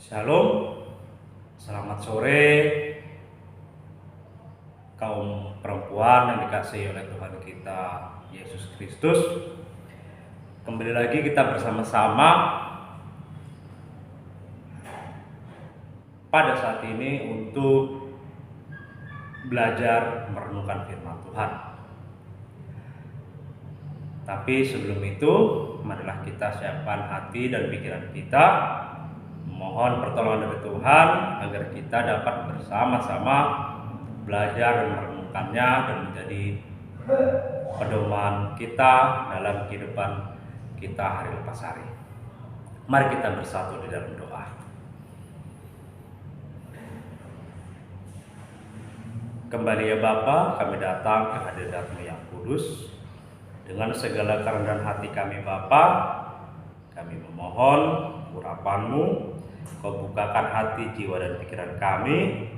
Shalom, selamat sore kaum perempuan yang dikasihi oleh Tuhan kita Yesus Kristus. Kembali lagi kita bersama-sama pada saat ini untuk belajar merenungkan firman Tuhan. Tapi sebelum itu, marilah kita siapkan hati dan pikiran kita, mohon pertolongan dari Tuhan agar kita dapat bersama-sama belajar dan merenungkannya dan menjadi pedoman kita dalam kehidupan kita hari lepas hari. Mari kita bersatu di dalam doa. Kembali ya Bapa, kami datang ke hadirat-Mu yang kudus. Dengan segala kerendahan hati kami Bapa, kami memohon urapan-Mu. Kau bukakan hati, jiwa dan pikiran kami,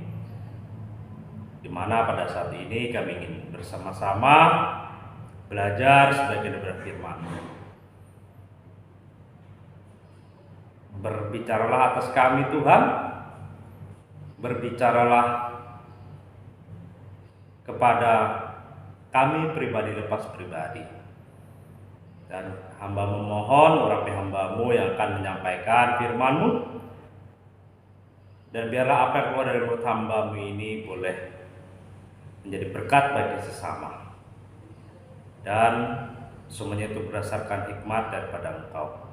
di mana pada saat ini kami ingin bersama-sama belajar sebagian dari firman-Mu. Berbicaralah atas kami Tuhan, berbicaralah kepada kami pribadi lepas pribadi. Dan hamba memohon urapi hamba-Mu yang akan menyampaikan firman-Mu, dan biarlah apa yang keluar dari mulut hamba-Mu ini boleh menjadi berkat bagi sesama, dan semuanya itu berdasarkan hikmat daripada Engkau,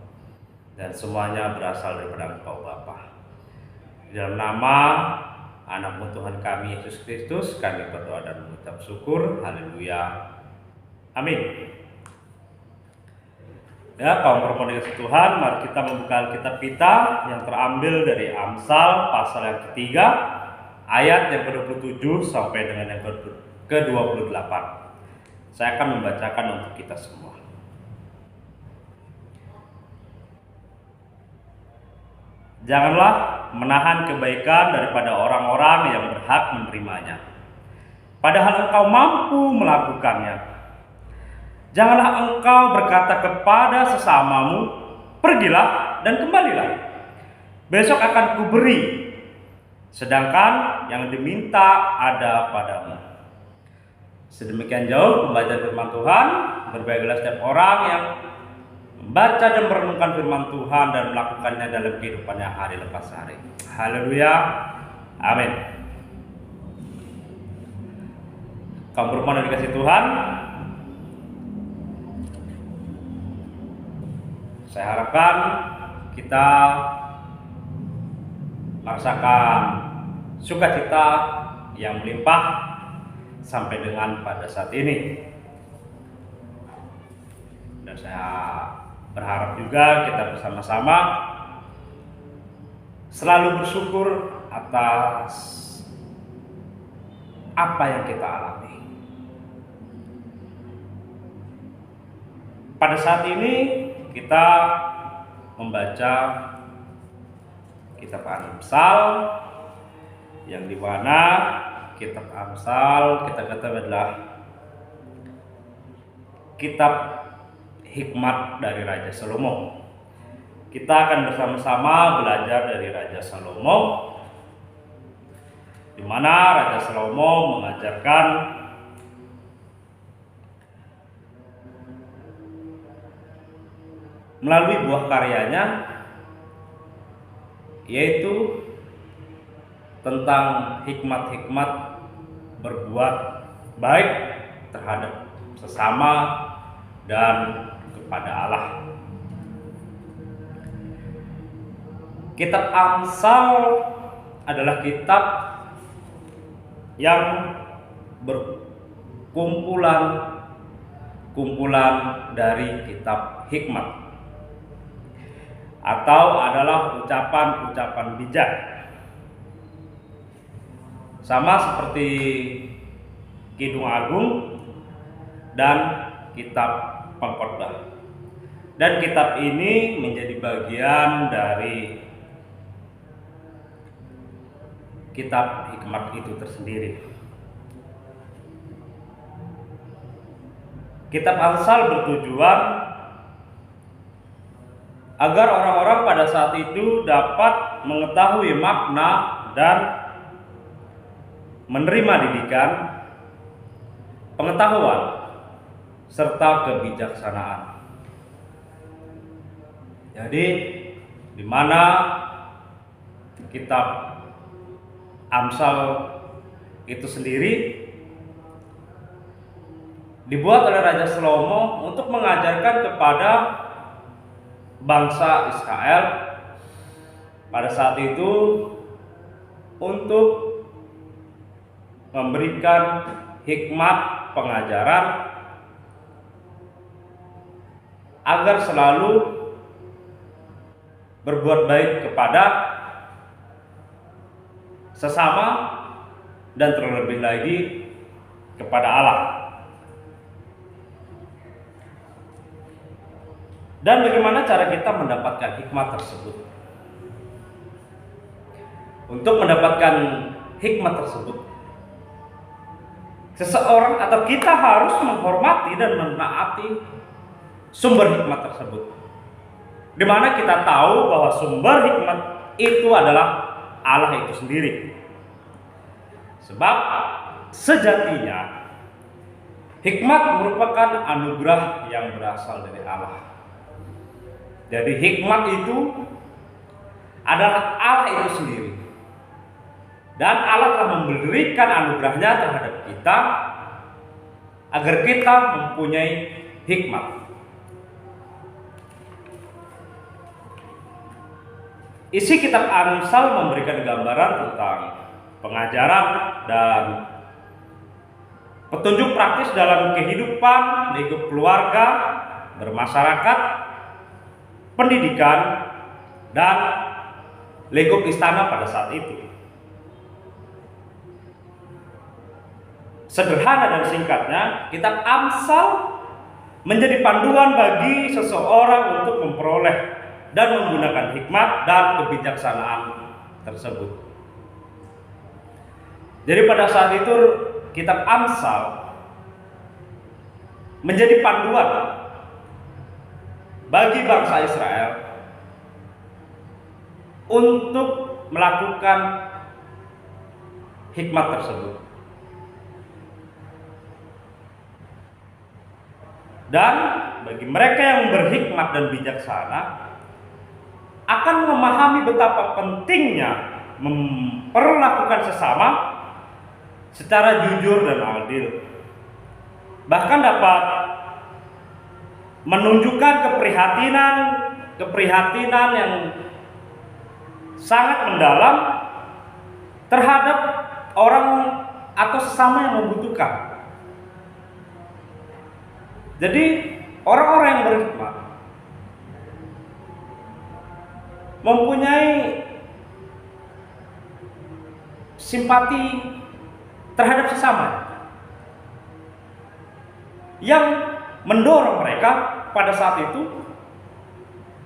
dan semuanya berasal daripada Engkau Bapa. Di dalam nama Anak-Mu Tuhan kami Yesus Kristus, kami berdoa dan mengucap syukur. Haleluya. Amin. Ya, kaum perempuan dikasihi Tuhan, mari kita membuka Alkitab kita yang terambil dari Amsal pasal yang ketiga, ayat yang ke-27 sampai dengan yang ke-28. Saya akan membacakan untuk kita semua. Janganlah menahan kebaikan daripada orang-orang yang berhak menerimanya, padahal engkau mampu melakukannya. Janganlah engkau berkata kepada sesamamu, pergilah dan kembalilah, besok akan kuberi, sedangkan yang diminta ada padamu. Sedemikian jauh pembacaan firman Tuhan. Berbahagialah setiap orang yang membaca dan merenungkan firman Tuhan dan melakukannya dalam kehidupannya hari lepas hari. Haleluya. Amin. Kaum perempuan yang dikasihi Tuhan, saya harapkan kita merasakan sukacita yang melimpah sampai dengan pada saat ini. Dan saya berharap juga kita bersama-sama selalu bersyukur atas apa yang kita alami. Pada saat ini kita membaca kitab Amsal, yang dimana kitab Amsal kita katakan adalah kitab hikmat dari Raja Salomo. Kita akan bersama-sama belajar dari Raja Salomo, di mana Raja Salomo mengajarkan melalui buah karyanya, yaitu tentang hikmat-hikmat berbuat baik terhadap sesama dan kepada Allah. Kitab Amsal adalah kitab yang berkumpulan dari kitab hikmat, atau adalah ucapan-ucapan bijak. Sama seperti Kidung Agung dan kitab Pengkhotbah. Dan kitab ini menjadi bagian dari kitab hikmat itu tersendiri. Kitab Amsal bertujuan agar orang-orang pada saat itu dapat mengetahui makna dan menerima didikan, pengetahuan, serta kebijaksanaan. Jadi, di mana kitab Amsal itu sendiri dibuat oleh Raja Salomo untuk mengajarkan kepada bangsa Israel pada saat itu untuk memberikan hikmat pengajaran agar selalu berbuat baik kepada sesama dan terlebih lagi kepada Allah. Dan bagaimana cara kita mendapatkan hikmat tersebut? Untuk mendapatkan hikmat tersebut, seseorang atau kita harus menghormati dan menaati sumber hikmat tersebut. Di mana kita tahu bahwa sumber hikmat itu adalah Allah itu sendiri. Sebab sejatinya hikmat merupakan anugerah yang berasal dari Allah. Jadi hikmat itu adalah Allah itu sendiri. Dan Allah telah memberikan anugerahnya terhadap kita agar kita mempunyai hikmat. Isi kitab Amsal memberikan gambaran tentang pengajaran dan petunjuk praktis dalam kehidupan, lingkup keluarga, bermasyarakat, pendidikan, dan lingkup istana pada saat itu. Sederhana dan singkatnya, kitab Amsal menjadi panduan bagi seseorang untuk memperoleh dan menggunakan hikmat dan kebijaksanaan tersebut. Jadi pada saat itu kitab Amsal menjadi panduan bagi bangsa Israel untuk melakukan hikmat tersebut. Dan bagi mereka yang berhikmat dan bijaksana akan memahami betapa pentingnya memperlakukan sesama secara jujur dan adil. Bahkan dapat menunjukkan keprihatinan yang sangat mendalam terhadap orang atau sesama yang membutuhkan. Jadi orang-orang yang berhikmat mempunyai simpati terhadap sesama yang mendorong mereka pada saat itu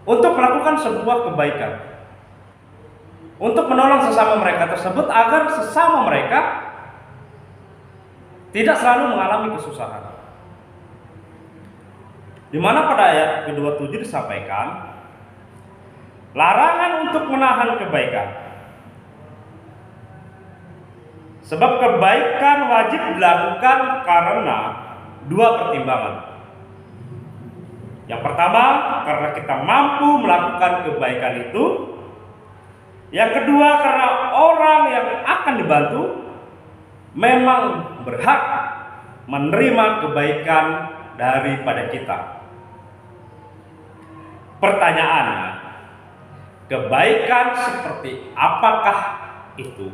untuk melakukan sebuah kebaikan, untuk menolong sesama mereka tersebut agar sesama mereka tidak selalu mengalami kesusahan. Di mana pada ayat ke-27 disampaikan larangan untuk menahan kebaikan. Sebab kebaikan wajib dilakukan karena dua pertimbangan. Yang pertama, karena kita mampu melakukan kebaikan itu. Yang kedua, karena orang yang akan dibantu memang berhak menerima kebaikan daripada kita. Pertanyaannya, kebaikan seperti apakah itu?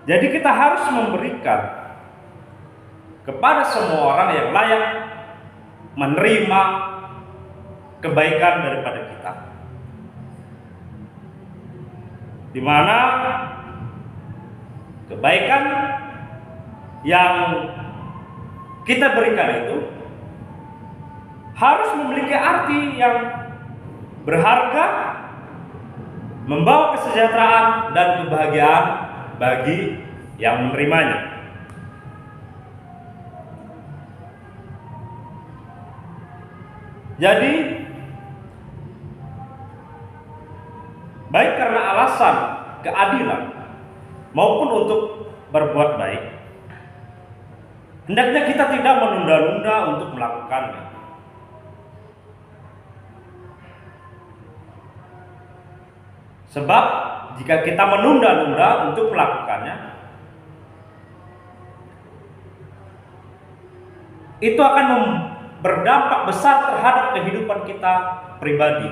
Jadi kita harus memberikan kepada semua orang yang layak menerima kebaikan daripada kita. Di mana kebaikan yang kita berikan itu harus memiliki arti yang berharga, membawa kesejahteraan dan kebahagiaan bagi yang menerimanya. Jadi baik karena alasan keadilan maupun untuk berbuat baik, hendaknya kita tidak menunda-nunda untuk melakukannya. Sebab jika kita menunda-nunda untuk melakukannya, itu akan berdampak besar terhadap kehidupan kita pribadi.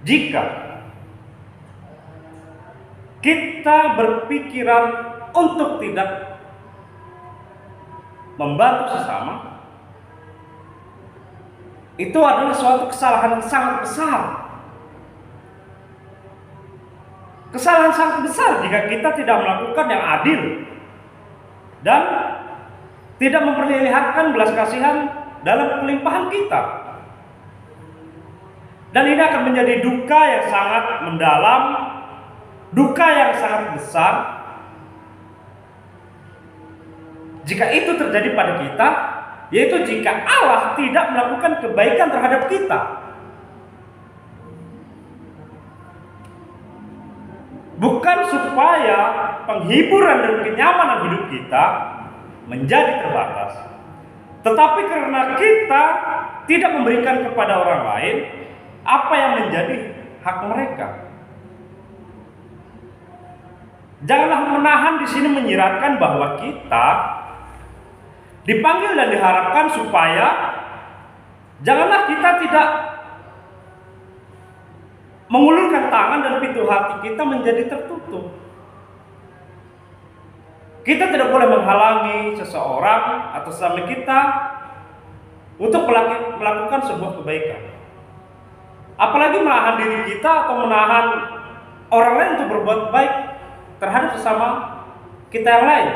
Jika kita berpikiran untuk tidak membantu sesama, itu adalah suatu kesalahan yang sangat besar. Kesalahan sangat besar jika kita tidak melakukan yang adil dan tidak memperlihatkan belas kasihan dalam kelimpahan kita. Dan ini akan menjadi duka yang sangat mendalam, duka yang sangat besar jika itu terjadi pada kita, yaitu jika Allah tidak melakukan kebaikan terhadap kita. Bukan supaya penghiburan dan kenyamanan hidup kita menjadi terbatas, tetapi karena kita tidak memberikan kepada orang lain apa yang menjadi hak mereka. Janganlah menahan di sini menyiratkan bahwa kita dipanggil dan diharapkan supaya janganlah kita tidak mengulurkan tangan dan pintu hati kita menjadi tertutup. Kita tidak boleh menghalangi seseorang atau sesama kita untuk melakukan sebuah kebaikan. Apalagi menahan diri kita atau menahan orang lain untuk berbuat baik terhadap sesama kita yang lain.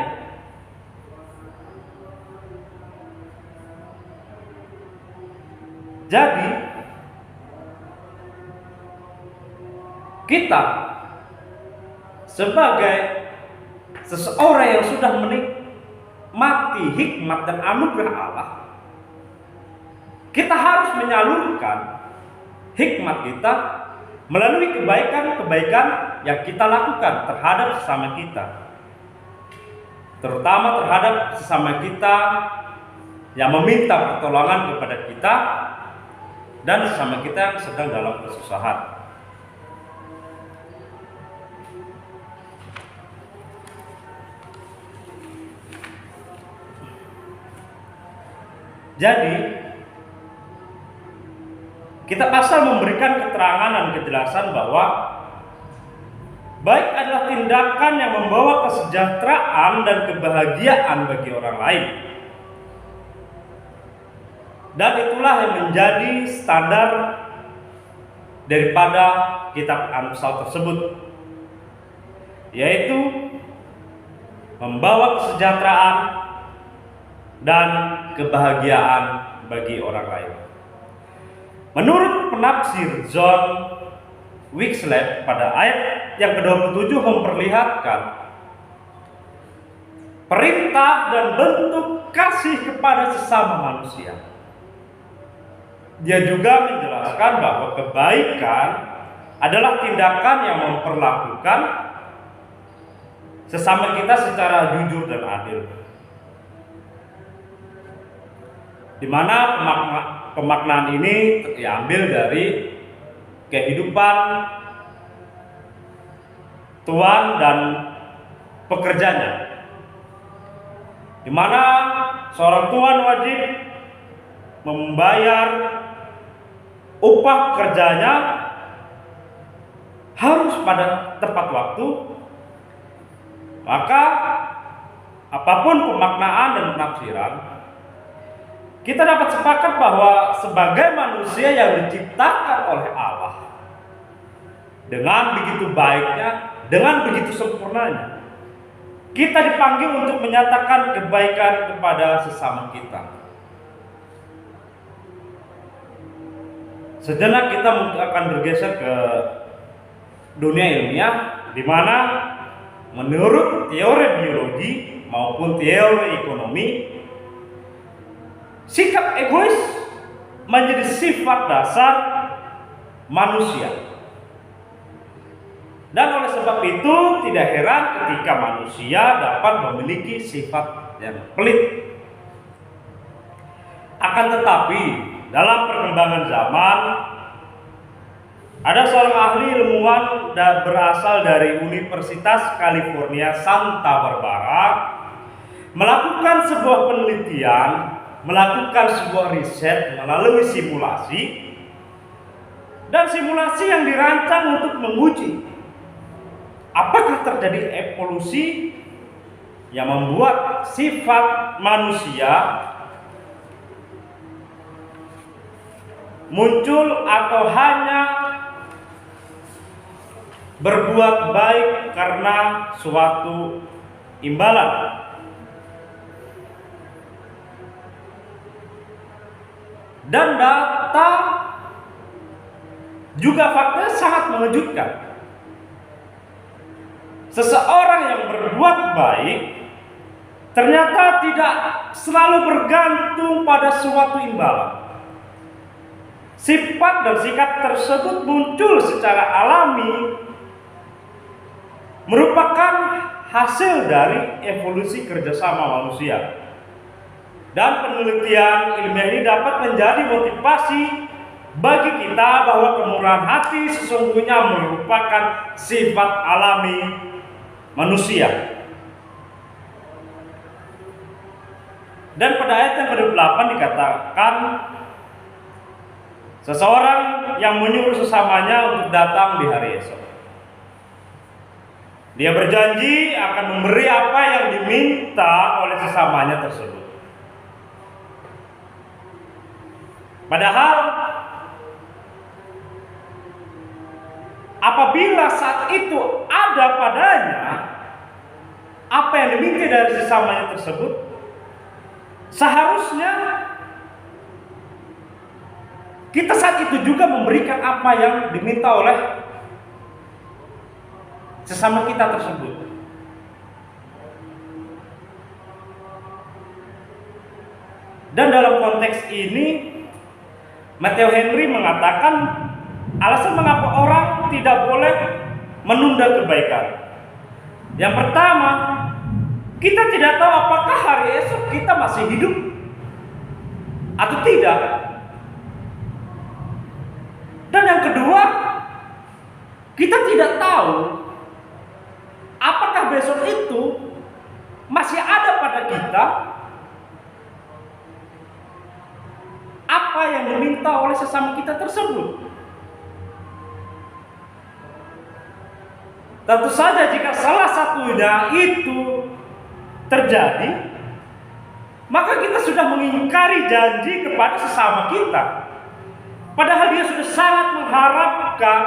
Jadi kita sebagai seseorang yang sudah menikmati hikmat dan anugerah Allah, kita harus menyalurkan hikmat kita melalui kebaikan-kebaikan yang kita lakukan terhadap sesama kita, terutama terhadap sesama kita yang meminta pertolongan kepada kita dan sesama kita yang sedang dalam kesusahan. Jadi kita pasal memberikan keterangan dan kejelasan bahwa baik adalah tindakan yang membawa kesejahteraan dan kebahagiaan bagi orang lain. Dan itulah yang menjadi standar daripada kitab Amsal tersebut, yaitu membawa kesejahteraan dan kebahagiaan bagi orang lain. Menurut penafsir John Wycliffe pada ayat yang ke-27 memperlihatkan perintah dan bentuk kasih kepada sesama manusia. Dia juga menjelaskan bahwa kebaikan adalah tindakan yang memperlakukan sesama kita secara jujur dan adil, di mana pemaknaan ini diambil dari kehidupan tuan dan pekerjanya, di mana seorang tuan wajib membayar upah kerjanya harus pada tepat waktu. Maka apapun pemaknaan dan penafsiran, kita dapat sepakat bahwa sebagai manusia yang diciptakan oleh Allah dengan begitu baiknya, dengan begitu sempurnanya, kita dipanggil untuk menyatakan kebaikan kepada sesama kita. Sejenak kita akan bergeser ke dunia ilmiah, di mana menurut teori biologi maupun teori ekonomi, sikap egois menjadi sifat dasar manusia. Dan oleh sebab itu tidak heran ketika manusia dapat memiliki sifat yang pelit. Akan tetapi dalam perkembangan zaman, ada seorang ahli ilmuwan berasal dari Universitas California Santa Barbara melakukan sebuah penelitian, melakukan sebuah riset melalui simulasi, dan simulasi yang dirancang untuk menguji apakah terjadi evolusi yang membuat sifat manusia muncul atau hanya berbuat baik karena suatu imbalan. Dan data juga fakta sangat mengejutkan. Seseorang yang berbuat baik ternyata tidak selalu bergantung pada suatu imbalan. Sifat dan sikap tersebut muncul secara alami, merupakan hasil dari evolusi kerjasama manusia. Dan penelitian ilmiah ini dapat menjadi motivasi bagi kita bahwa kemurahan hati sesungguhnya merupakan sifat alami manusia. Dan pada ayat yang ke-8 dikatakan, seseorang yang menyuruh sesamanya untuk datang di hari esok, dia berjanji akan memberi apa yang diminta oleh sesamanya tersebut. Padahal apabila saat itu ada padanya apa yang diminta dari sesamanya tersebut, seharusnya kita saat itu juga memberikan apa yang diminta oleh sesama kita tersebut. Dan dalam konteks ini, Matthew Henry mengatakan alasan mengapa orang tidak boleh menunda kebaikan. Yang pertama, kita tidak tahu apakah hari esok kita masih hidup atau tidak. Dan yang kedua, kita tidak tahu apakah besok itu masih ada pada kita apa yang diminta oleh sesama kita tersebut. Tentu saja jika salah satunya itu terjadi, maka kita sudah mengingkari janji kepada sesama kita. Padahal dia sudah sangat mengharapkan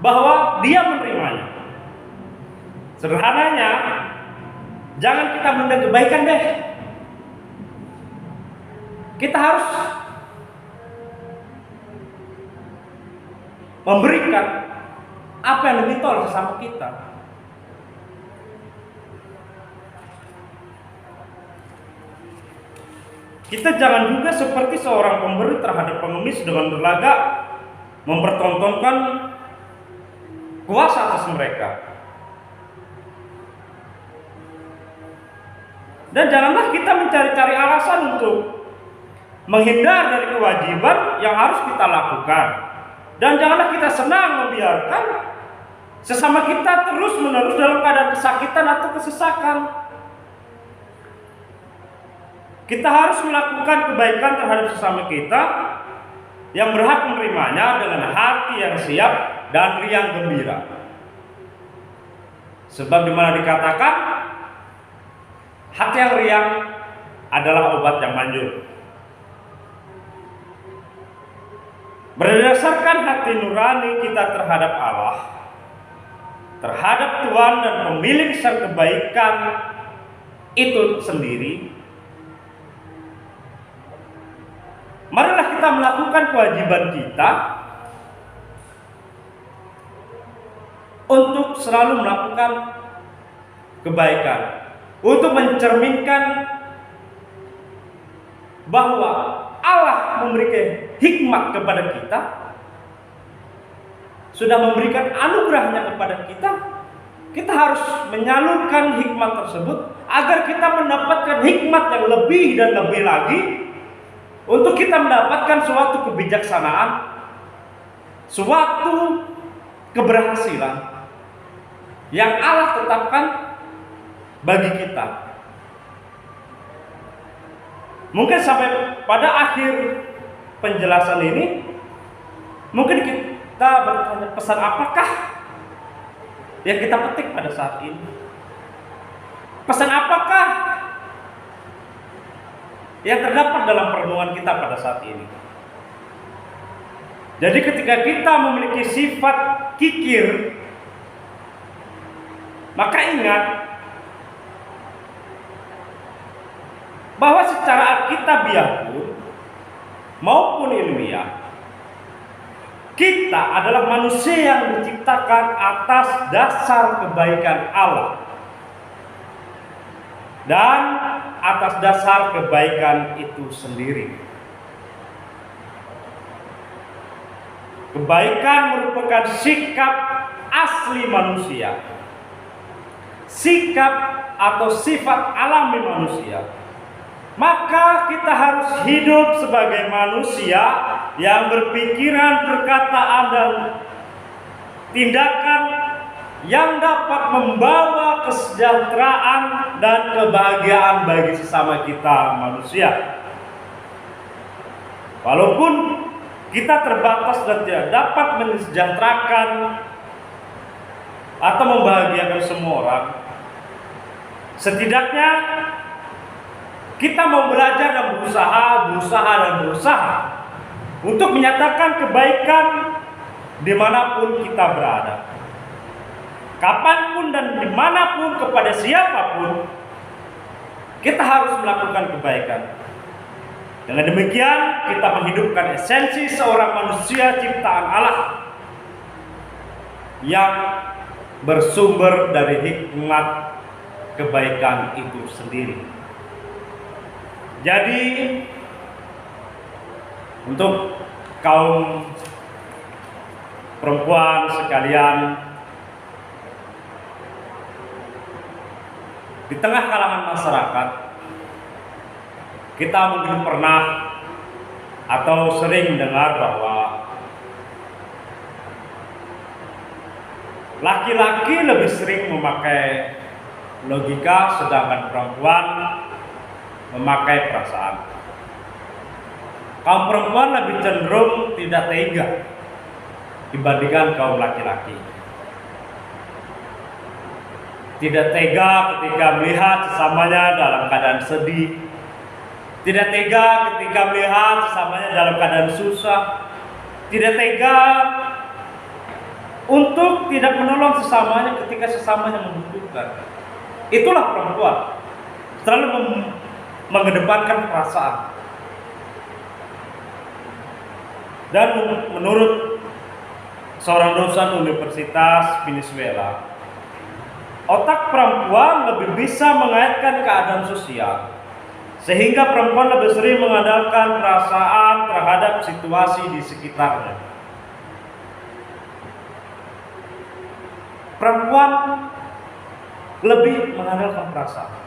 bahwa dia menerimanya. Sederhananya, jangan kita menunda kebaikan deh. Kita harus memberikan apa yang diminta oleh sesama kita. Kita jangan juga seperti seorang pemberi terhadap pengemis dengan berlagak mempertontonkan kuasa atas mereka. Dan janganlah kita mencari-cari alasan untuk menghindar dari kewajiban yang harus kita lakukan. Dan janganlah kita senang membiarkan sesama kita terus-menerus dalam keadaan kesakitan atau kesesakan. Kita harus melakukan kebaikan terhadap sesama kita yang berhak menerimanya dengan hati yang siap dan riang gembira. Sebab dimana dikatakan hati yang riang adalah obat yang manjur. Berdasarkan hati nurani kita terhadap Allah, terhadap Tuhan dan pemilik sang kebaikan itu sendiri, marilah kita melakukan kewajiban kita untuk selalu melakukan kebaikan, untuk mencerminkan bahwa Allah memberikan hikmat kepada kita, sudah memberikan anugerahnya kepada kita. Kita harus menyalurkan hikmat tersebut agar kita mendapatkan hikmat yang lebih dan lebih lagi, untuk kita mendapatkan suatu kebijaksanaan, suatu keberhasilan yang Allah tetapkan bagi kita. Mungkin sampai pada akhir penjelasan ini, mungkin kita bertanya, pesan apakah yang kita petik pada saat ini? Pesan apakah yang terdapat dalam perenungan kita pada saat ini? Jadi ketika kita memiliki sifat kikir, maka ingat bahwa secara alkitabiah pun maupun ilmiah, kita adalah manusia yang diciptakan atas dasar kebaikan Allah dan atas dasar kebaikan itu sendiri. Kebaikan merupakan sikap asli manusia, sikap atau sifat alami manusia. Maka kita harus hidup sebagai manusia yang berpikiran, perkataan, dan tindakan yang dapat membawa kesejahteraan dan kebahagiaan bagi sesama kita manusia. Walaupun kita terbatas dan tidak dapat mensejahterakan atau membahagiakan semua orang, setidaknya kita mau belajar dan berusaha untuk menyatakan kebaikan dimanapun kita berada, kapanpun dan dimanapun, kepada siapapun. Kita harus melakukan kebaikan. Dengan demikian kita menghidupkan esensi seorang manusia ciptaan Allah yang bersumber dari hikmat kebaikan itu sendiri. Jadi untuk kaum perempuan sekalian, di tengah kalangan masyarakat, kita mungkin pernah atau sering mendengar bahwa laki-laki lebih sering memakai logika, sedangkan perempuan memakai perasaan. Kaum perempuan lebih cenderung tidak tega dibandingkan kaum laki-laki. Tidak tega ketika melihat sesamanya dalam keadaan sedih. Tidak tega ketika melihat sesamanya dalam keadaan susah. Tidak tega untuk tidak menolong sesamanya ketika sesamanya membutuhkan. Itulah perempuan, selalu mengedepankan perasaan. Dan menurut seorang dosen Universitas Venezuela, otak perempuan lebih bisa mengaitkan keadaan sosial, sehingga perempuan lebih sering mengandalkan perasaan terhadap situasi di sekitarnya. Perempuan lebih mengandalkan perasaan.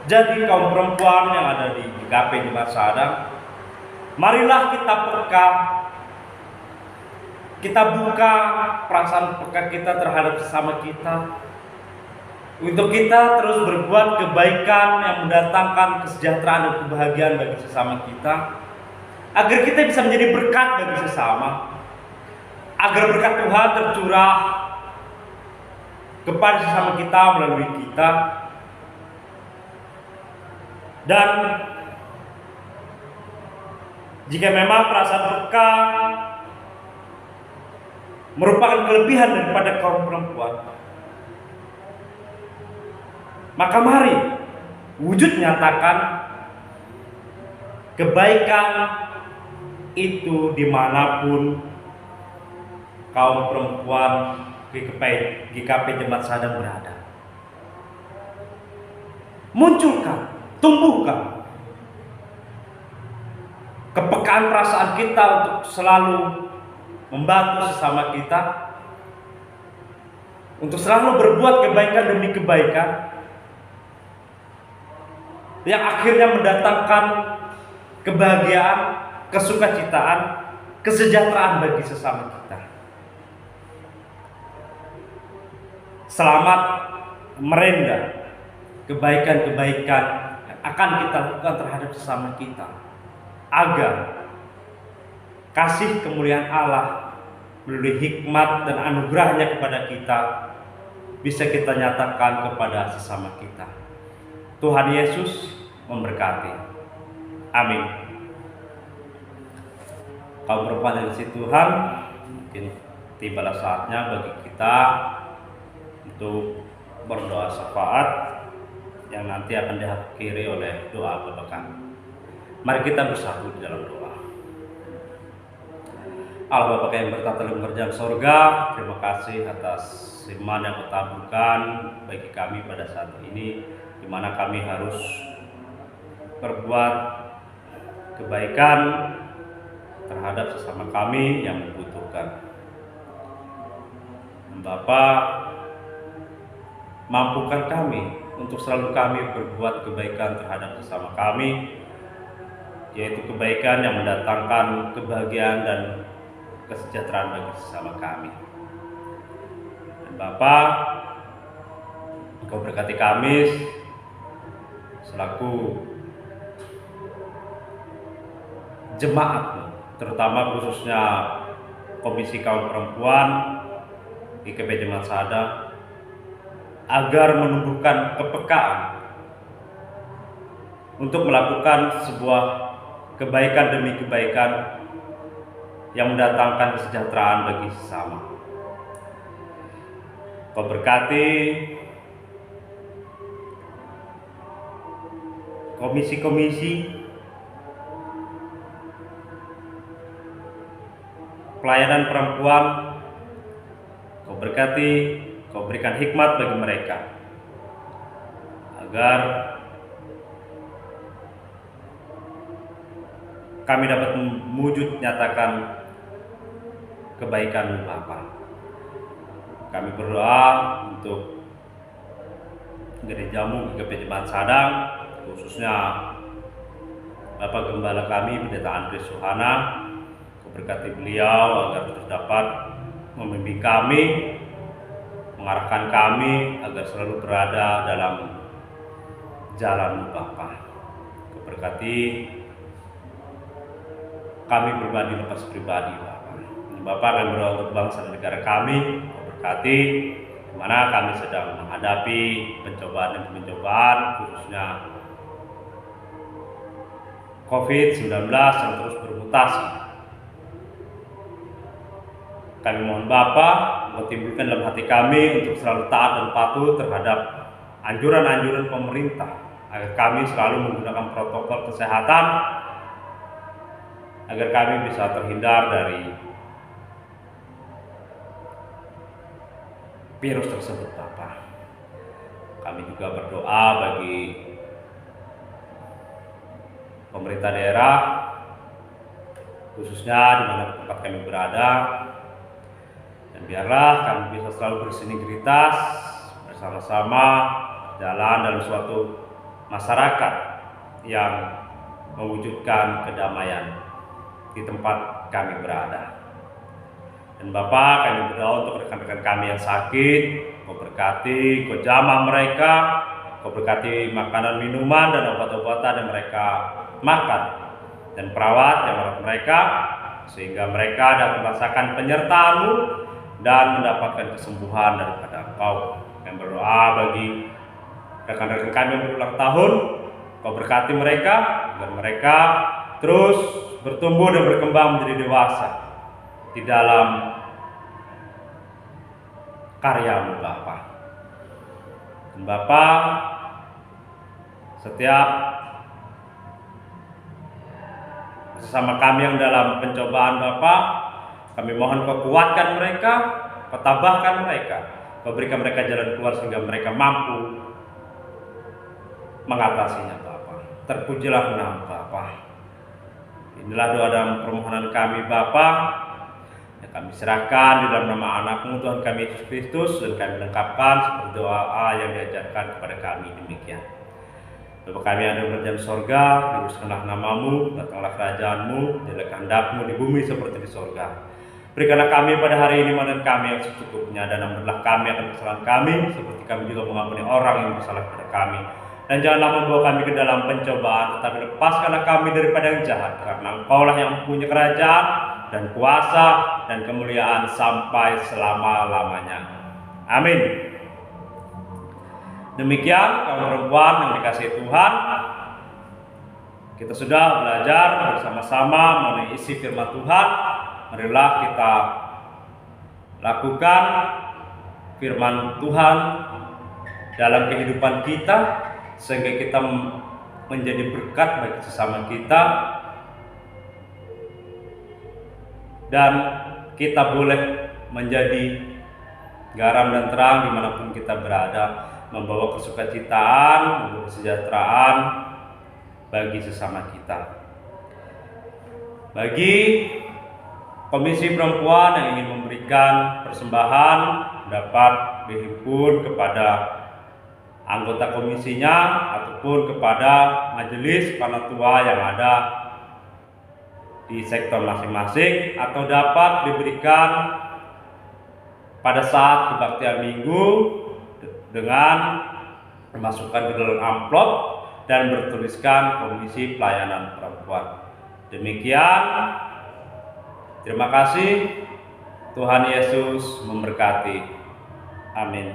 Jadi kaum perempuan yang ada di GKP Jemaat Sadang, marilah kita peka, kita buka perasaan peka kita terhadap sesama kita, untuk kita terus berbuat kebaikan yang mendatangkan kesejahteraan dan kebahagiaan bagi sesama kita, agar kita bisa menjadi berkat bagi sesama, agar berkat Tuhan tercurah kepada sesama kita melalui kita. Dan jika memang perasaan peka merupakan kelebihan daripada kaum perempuan, maka mari wujud nyatakan kebaikan itu dimanapun kaum perempuan GKP Jemaat Sadang berada. munculkan, tumbuhkan kepekaan perasaan kita untuk selalu membantu sesama kita, untuk selalu berbuat kebaikan demi kebaikan, yang akhirnya mendatangkan kebahagiaan, kesukacitaan, kesejahteraan bagi sesama kita. Selamat merendah kebaikan-kebaikan yang akan kita lakukan terhadap sesama kita, agar kasih kemuliaan Allah melalui hikmat dan anugerahnya kepada kita bisa kita nyatakan kepada sesama kita. Tuhan Yesus memberkati. Amin. Kaum perempuan yang dikasihi Tuhan, mungkin tibalah saatnya bagi kita untuk berdoa syafaat yang nanti akan diakhiri oleh doa keberkahan. Mari kita bersatu di dalam doa. Allah Bapa yang bertata di kerajaan sorga, terima kasih atas firman yang Kau taburkan bagi kami pada saat ini, di mana kami harus berbuat kebaikan terhadap sesama kami yang membutuhkan. Bapa, mampukan kami untuk selalu kami berbuat kebaikan terhadap sesama kami, yaitu kebaikan yang mendatangkan kebahagiaan dan kesejahteraan bagi sesama kami. Dan Bapa, Engkau berkati kami selaku jemaat-Mu, terutama khususnya Komisi Kaum Perempuan IKP Jemaat Sadang, agar menumbuhkan kepekaan untuk melakukan sebuah kebaikan demi kebaikan yang mendatangkan kesejahteraan bagi sesama. Kau berkati komisi-komisi pelayanan perempuan, Kau berkati, Kau berikan hikmat bagi mereka, agar kami dapat mewujud nyatakan kebaikan-Mu Bapa. Kami berdoa untuk gereja-Mu IKP Jemaat Sadang, khususnya Bapak Gembala kami Pendeta Andres Suhana. Kau berkati beliau agar terus dapat membimbing kami, mengarahkan kami agar selalu berada dalam jalan-Mu Bapa. Kau berkati kami pribadi lepas pribadi Bapa. Bapak, kami berdoa untuk bangsa dan negara kami. Kau berkati di mana kami sedang menghadapi pencobaan dan pencobaan, khususnya COVID-19 yang terus bermutasi. Kami mohon Bapa, Engkau timbulkan dalam hati kami untuk selalu taat dan patuh terhadap anjuran-anjuran pemerintah, agar kami selalu menggunakan protokol kesehatan, agar kami bisa terhindar dari virus tersebut Bapa. Kami juga berdoa bagi pemerintah daerah, khususnya di mana tempat kami berada, dan biarlah kami bisa selalu bersinergitas bersama-sama jalan dalam suatu masyarakat yang mewujudkan kedamaian di tempat kami berada. Dan Bapak, kami berdoa untuk rekan-rekan kami yang sakit. Kau berkati, Kau jamah mereka, Kau berkati makanan, minuman, dan obat-obatan yang mereka makan, dan perawat yang merawat mereka, sehingga mereka dapat merasakan penyertaan-Mu dan mendapatkan kesembuhan daripada Engkau. Kami berdoa bagi rekan-rekan kami yang berulang tahun. Kau berkati mereka agar mereka terus bertumbuh dan berkembang menjadi dewasa di dalam karya-Mu Bapa. Dan Bapa, setiap sesama kami yang dalam pencobaan Bapa, kami mohon Kau kuatkan mereka, Kau tabahkan mereka, Kau berikan mereka jalan keluar sehingga mereka mampu mengatasinya Bapa. Terpujilah nama Bapa. Inilah doa dan permohonan kami Bapa, yang kami serahkan di dalam nama anak-Mu Tuhan kami Yesus Kristus, dan kami lengkapkan seperti doa yang diajarkan kepada kami demikian. Bapa kami yang ada di sorga, dikuduskanlah nama-Mu, datanglah kerajaan-Mu, jadilah kehendak-Mu di bumi seperti di sorga. Berikanlah kami pada hari ini makan kami yang secukupnya, dan ampunilah kami akan kesalahan kami, seperti kami juga mengampuni orang yang bersalah kepada kami. Dan janganlah membawa kami ke dalam pencobaan, tetapi lepaskanlah kami daripada yang jahat, karena Engkau-lah yang mempunyai kerajaan, dan kuasa, dan kemuliaan sampai selama-lamanya. Amin. Demikian kaum perempuan yang dikasihi Tuhan, kita sudah belajar bersama-sama mengenai isi firman Tuhan. Marilah kita lakukan firman Tuhan dalam kehidupan kita, sehingga kita menjadi berkat bagi sesama kita, dan kita boleh menjadi garam dan terang dimanapun kita berada, membawa kesukacitaan, membawa kesejahteraan bagi sesama kita. Bagi Komisi Perempuan yang ingin memberikan persembahan dapat dihimpun kepada anggota komisinya ataupun kepada majelis panatua yang ada di sektor masing-masing, atau dapat diberikan pada saat kebaktian minggu dengan memasukkan ke dalam amplop dan bertuliskan Komisi Pelayanan Perempuan. Demikian, terima kasih. Tuhan Yesus memberkati. Amin.